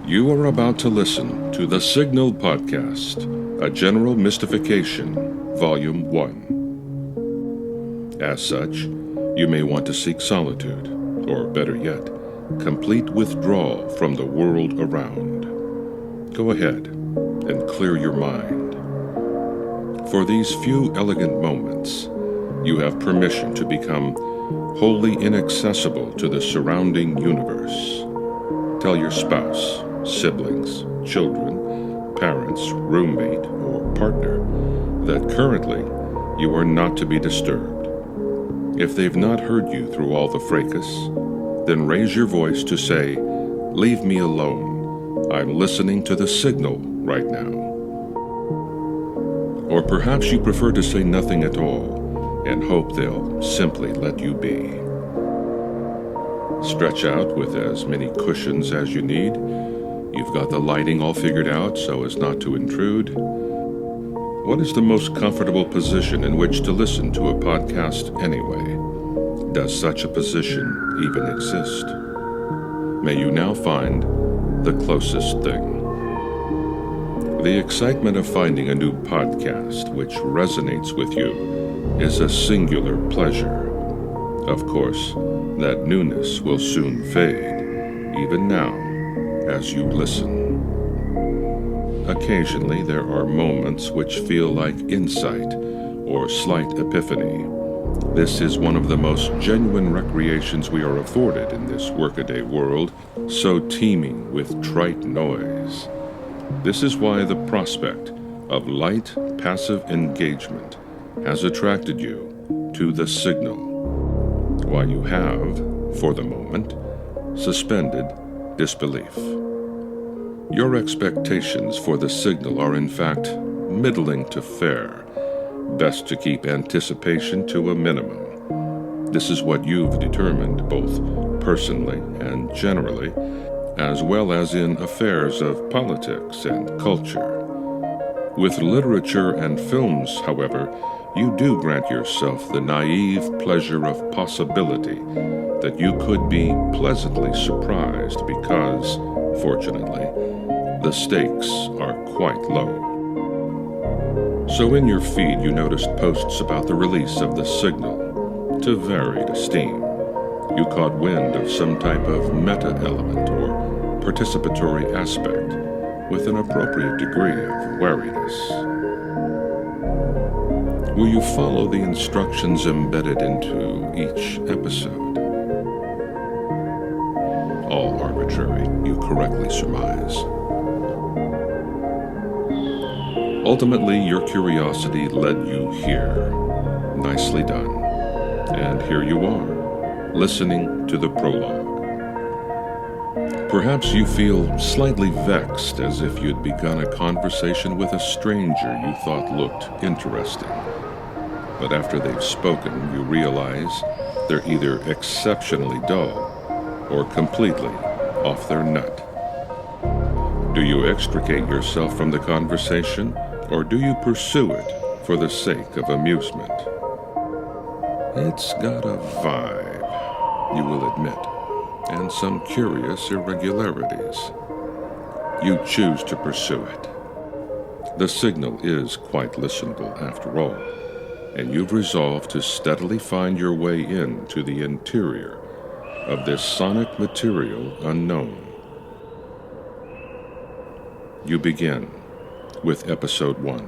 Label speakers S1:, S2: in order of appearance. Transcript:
S1: You are about to listen to the SYGNYL podcast, a general mystification, Volume 1. As such, you may want to seek solitude, or better yet, complete withdrawal from the world around. Go ahead and clear your mind. For these few elegant moments, you have permission to become wholly inaccessible to the surrounding universe. Tell your spouse, siblings, children, parents, roommate, or partner that currently you are not to be disturbed. If they've not heard you through all the fracas, then raise your voice to say, "Leave me alone. I'm listening to the SYGNYL right now." Or perhaps you prefer to say nothing at all and hope they'll simply let you be. Stretch out with as many cushions as you need. You've got the lighting all figured out so as not to intrude. What is the most comfortable position in which to listen to a podcast anyway? Does such a position even exist? May you now find the closest thing. The excitement of finding a new podcast which resonates with you is a singular pleasure. Of course, that newness will soon fade, even now, as you listen. Occasionally, there are moments which feel like insight or slight epiphany. This is one of the most genuine recreations we are afforded in this workaday world, so teeming with trite noise. This is why the prospect of light, passive engagement has attracted you to the SYGNYL, why you have, for the moment, suspended disbelief. Your expectations for the SYGNYL are in fact middling to fair. Best to keep anticipation to a minimum. This is what you've determined both personally and generally, as well as in affairs of politics and culture. With literature and films, however, you do grant yourself the naive pleasure of possibility that you could be pleasantly surprised because, fortunately, the stakes are quite low. So in your feed you noticed posts about the release of the SYGNYL to varied esteem. You caught wind of some type of meta-element or participatory aspect with an appropriate degree of wariness. Will you follow the instructions embedded into each episode? All arbitrary, you correctly surmise. Ultimately, your curiosity led you here. Nicely done. And here you are, listening to the prologue. Perhaps you feel slightly vexed, as if you'd begun a conversation with a stranger you thought looked interesting. But after they've spoken, you realize they're either exceptionally dull or completely off their nut. Do you extricate yourself from the conversation, or do you pursue it for the sake of amusement? It's got a vibe, you will admit, and some curious irregularities. You choose to pursue it. The SYGNYL is quite listenable after all, and you've resolved to steadily find your way into the interior of this sonic material unknown. You begin with Episode 1.